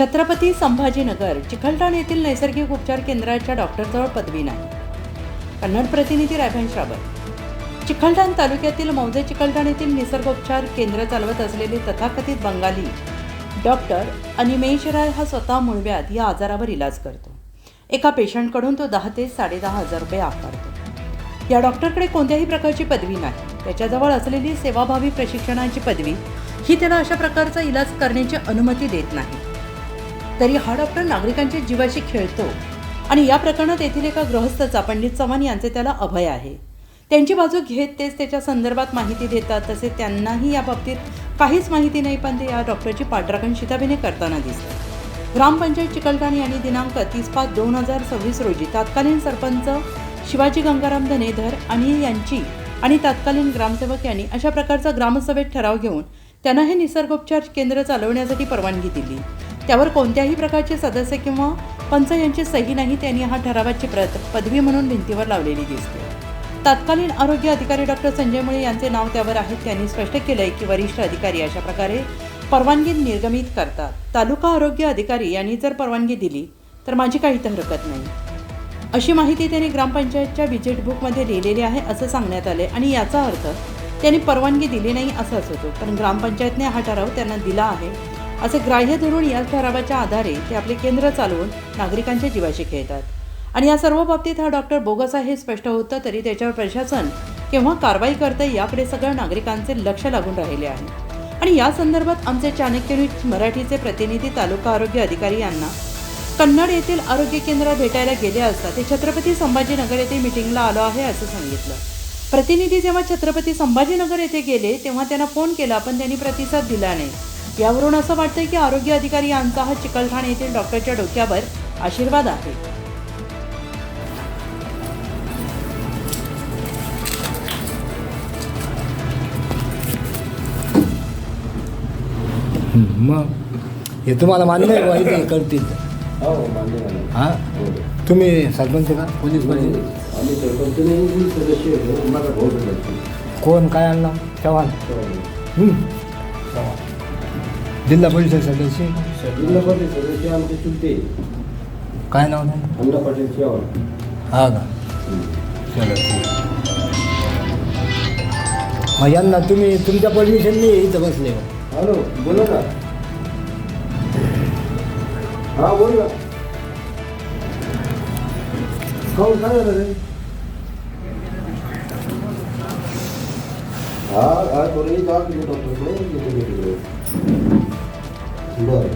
छत्रपती संभाजीनगर चिखलठाण येथील नैसर्गिक उपचार केंद्राच्या डॉक्टरजवळ पदवी नाही. कन्नड प्रतिनिधी रायभान श्रावण. चिखलठाण तालुक्यातील मौजे चिखलठाण येथील निसर्गोपचार केंद्र चालवत असलेले तथाकथित बंगाली डॉक्टर अनिमेश राय हा स्वतः मूळव्याध या आजारावर इलाज करतो. एका पेशंटकडून तो 10 ते 10.5 रुपये आकारतो. या डॉक्टरकडे कोणत्याही प्रकारची पदवी नाही. त्याच्याजवळ असलेली सेवाभावी प्रशिक्षणाची पदवी ही त्याला अशा प्रकारचा इलाज करण्याची अनुमती देत नाही. तरी हा डॉक्टर नागरिकांच्या जीवाशी खेळतो आणि या प्रकरणात येथील एका गृहस्थाचा पंडित चव्हाण यांचे त्याला अभय आहे. त्यांची बाजू घेत तेच त्याच्या संदर्भात माहिती देतात. तसेच त्यांनाही या बाबतीत काहीच माहिती नाही, पण ते या डॉक्टरची पाठराखण शिताबीने करताना दिसतात. ग्रामपंचायत चिखलठाण यांनी दिनांक 30/5/2026 रोजी तत्कालीन सरपंच शिवाजी गंगाराम धनेधर आणि तत्कालीन ग्रामसेवक यांनी अशा प्रकारचा ग्रामसभेत ठराव घेऊन त्यांना हे निसर्गोपचार केंद्र चालवण्यासाठी परवानगी दिली. त्यावर कोणत्याही प्रकारचे सदस्य किंवा पंच यांची सही नाही. त्यांनी हा ठरावाची प्रत पदवी म्हणून भिंतीवर लावलेली दिसते. तत्कालीन आरोग्य अधिकारी डॉक्टर संजय मुळे यांचे नाव त्यावर आहे. त्यांनी स्पष्ट केलंय की वरिष्ठ अधिकारी अशा प्रकारे परवानगी निर्गमित करतात. तालुका आरोग्य अधिकारी यांनी जर परवानगी दिली तर माझी काही हरकत नाही, अशी माहिती त्यांनी ग्रामपंचायतच्या विजिट बुकमध्ये लिहिलेली आहे असं सांगण्यात आले. आणि याचा अर्थ त्यांनी परवानगी दिली नाही असाच होतो. पण ग्रामपंचायतने हा ठराव त्यांना दिला आहे असे ग्राह्य धरून या ठरावाच्या आधारे ते आपले केंद्र चालवून नागरिकांच्या जीवाशी खेळतात. आणि या सर्व बाबतीत हा डॉक्टर बोगस आहे हे स्पष्ट होतं. तरी त्याच्यावर प्रशासन केव्हा कारवाई करते याकडे सगळं नागरिकांचे लक्ष लागून राहिले आहे. आणि या संदर्भात आमचे चाणक्य न्यूज मराठीचे प्रतिनिधी तालुका आरोग्य अधिकारी यांना कन्नड येथील आरोग्य केंद्रात भेटायला गेले असता ते छत्रपती संभाजीनगर येथे मिटिंगला आलो आहे असं सांगितलं. प्रतिनिधी जेव्हा छत्रपती संभाजीनगर येथे गेले तेव्हा त्यांना फोन केला, पण त्यांनी प्रतिसाद दिला नाही. यावरून असं वाटतंय की आरोग्य अधिकारी यांचा हा चिखलठाण येथील डॉक्टरच्या डोक्यावर आशीर्वाद आहे. मग हे तुम्हाला मान्य आहे माहिती करतील? हां, तुम्ही सरपंच का पोलीस पाहिजे? कोण काय आणला? चव्हाण. जिल्हा परिषद सदस्य. जिल्हा परिषद सदस्य आमचे चुलते. काय नाव नाही? अमरा पाटील चव्हाण. हा का? चला ठीक. मग यांना तुम्ही तुमच्या परमिशनने इथं बसले हो? हॅलो, बोला ना. हा बोल ना. हो, काय झालं रे? हा थोडं जा तुम्ही डॉक्टरकडे. बरं.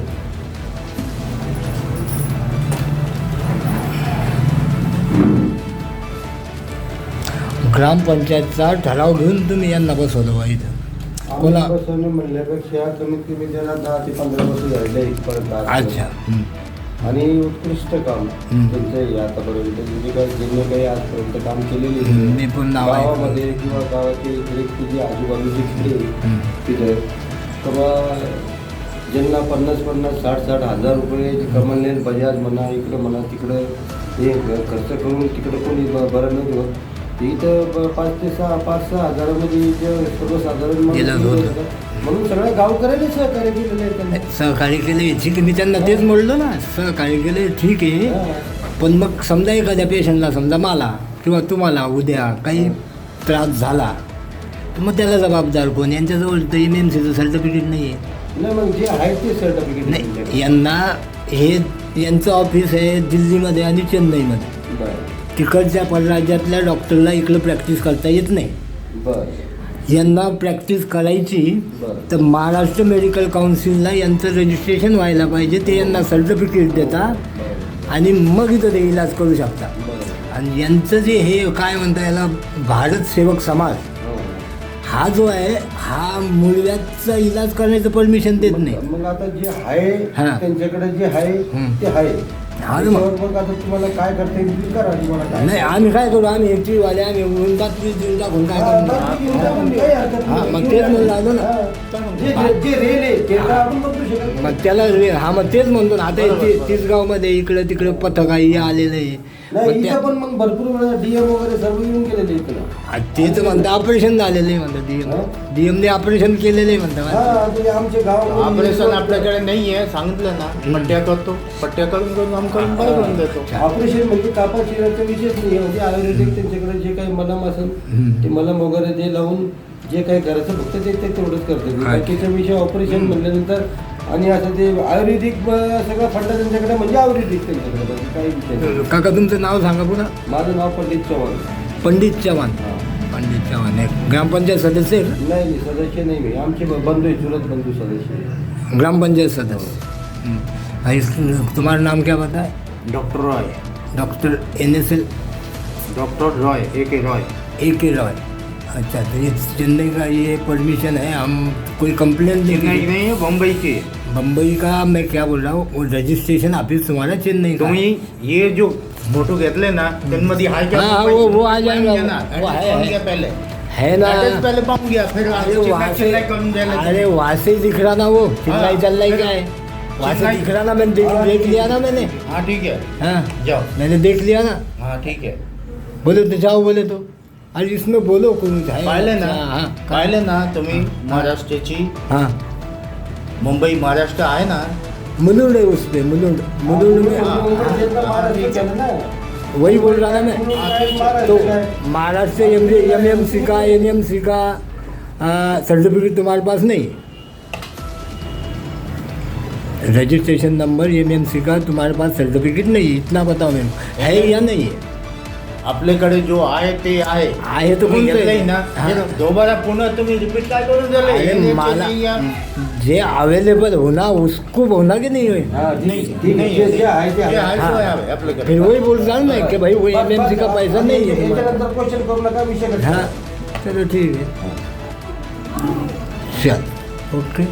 ग्रामपंचायतचा ठराव घेऊन तुम्ही यांना बसवलं बा इथं? कोणा बसवणं म्हणल्यापेक्षा कमीत कमी त्याला 10 ते 15 वर्ष झालेलं आहे परत. अच्छा. आणि उत्कृष्ट काम त्यांचं आतापर्यंत ज्यांनी काही आजपर्यंत काम केलेले मी पण नाव गावामध्ये किंवा गावाचे व्यक्ती जे आजूबाजूचे खेळे तिथे किंवा ज्यांना 50-50, 60-60 हजार रुपये कमलने बजाज म्हणा इकडं म्हणा तिकडं हे खर्च करून तिकडं कोणी बरं नाही देऊ. इथं 5-6 हजारामध्ये सर्वसाधारण म्हणून सगळ्या गावकऱ्यांनी सहकार्य केलेलं आहे. त्यांनी सहकार्य केले ठीक आहे. मी त्यांना तेच म्हणलो ना, सहकार्य केले ठीक आहे. पण मग समजा एखाद्या पेशंटला समजा मला किंवा तुम्हाला उद्या काही त्रास झाला तर मग त्याला जबाबदार कोण? यांच्याजवळ तर MMCचं सर्टिफिकेट नाही आहे. नाही, मग जे आहे ते सर्टिफिकेट नाही. यांचं ऑफिस आहे दिल्लीमध्ये आणि चेन्नईमध्ये. बरं. तिकडच्या परराज्यातल्या डॉक्टरला इकडं प्रॅक्टिस करता येत नाही. बरं. यांना प्रॅक्टिस करायची तर महाराष्ट्र मेडिकल काउन्सिलला यांचं रजिस्ट्रेशन व्हायला पाहिजे. ते यांना सर्टिफिकेट देतात आणि मग इथं ते इलाज करू शकतात. आणि यांचं जे हे काय म्हणता याला भारत सेवक समाज हा जो आहे हा मूळव्याधचा इलाज करण्याचं परमिशन देत नाही. मग आता जे आहे त्यांच्याकडे जे आहे ते आहे. मग आता तुम्हाला काय करता येईल करा. तुम्हाला काय नाही, आम्ही काय करू? आम्ही एकटीवाले आम्ही बातमी देऊन टाकून काय करणार? मग तेच म्हणून आलो ना. जे रेल आहे ते तर आपण बदलू शकत नाही. मग त्याला मग तेच म्हणतो ना. आता तिसगावमध्ये इकडे तिकडे पथकाही आलेलं आहे. नाही मग इथं पण मग भरपूर वेळा डीएम वगैरे सर्व येऊन गेलेले इकडं. तेच म्हणतं ऑपरेशन झालेलं आहे म्हणतं डीएमने ऑपरेशन केलेलं आहे म्हणतं. हा ते आमचे गाव ऑपरेशन आपल्याकडे नाही आहे, सांगितलं ना. पट्ट्या करतो, पट्ट्या करून काम करून बाहेर करून देतो. ऑपरेशन म्हणजे कापा शिराचा विषयच नाही. म्हणजे आयुर्वेदिक त्यांच्याकडे जे काही मलम असेल ते मलम वगैरे ते लावून जे काही करायचं फक्त ते तेवढंच करतात. बाकीचा विषय ऑपरेशन म्हणल्यानंतर आणि असं ते आयुर्वेदिक सगळं फंडा त्यांच्याकडे म्हणजे आयुर्वेदिक त्यांच्याकडे बाकी काही विषय नाही. काका तुमचं नाव सांगा पुन्हा. माझं नाव पंडित चव्हाण. पंडित चव्हाण. हा. पंडित चव्हाण आहे ग्रामपंचायत सदस्य आहे का? नाही सदस्य नाही मी. आमचे बंधू आहे, चुलत बंधू सदस्य आहे. ग्रामपंचायत सदस्य. भाई तुम्हारा नाम क्या बता है? Doctor Roy, doctor NSL doctor Roy, AK Roy. AK Roy. अच्छा तो ये चेन्नई का ये परमिशन है. हम कोई कंप्लेंट नहीं नहीं. नहीं, बम्बई के. बम्बई का मैं क्या बोल रहा हूँ वो रजिस्ट्रेशन ऑफिस तुम्हारा चेन्नई का. तुम्ही ये जो फोटो घेतले ना त्यांमध्ये हाय क्या? हाँ, वो आ जाएगा. वो है. पहले है ना. Address पहले पाहून घ्या, फिर अरे वहाँ से करून द्यायला. अरे वहाँ से दिख रहा ना वो चिल्लाई चल रहा क्या है. वहाँ से दिख रहा ना. मैंने देख लिया ना मैंने. हाँ ठीक है, हाँ जाओ. मैंने देख लिया ना. हाँ ठीक है. बोले तो जाओ बोले तो. अरे इसमें बोलो कोण है. पाहिले ना, हाँ पाहिले ना तुम्ही महाराष्ट्राची. हाँ मुंबई महाराष्ट्र आहे ना. मुलुंड है उस पे. मुलुंड मुलुंड में महाराष्ट्र ना. वही बोल रहा था मैं. तो महाराष्ट्र MMC का NMC का सर्टिफिकेट तुम्हारे पास नहीं. रजिस्ट्रेशन नंबर MMC का तुम्हारे पास सर्टिफिकेट नहीं. इतना बताओ मेरे को है या नहीं है. आपल्याकडे जो आहे ते आहे. आहे तर तुम्ही कोणतं घेतलंय आहे? ना. हा. दोबारा पुन्हा तुम्ही रिपीट काय करून अरे दिले? मला जे अवेलेबल होना उसको होना की नहीं. हा, नहीं, ठीक आहे. जे आहे ते जे आहे. आहे हाँ. तो आहे आपल्याकडे. फिर वही बोल रहा हूँ मैं कि भाई वो MMC का पैसा नहीं है तुम्हारे. याच्यानंतर क्वेश्चन करू नका विषय हाँ चलो ठीक है. चल ओके.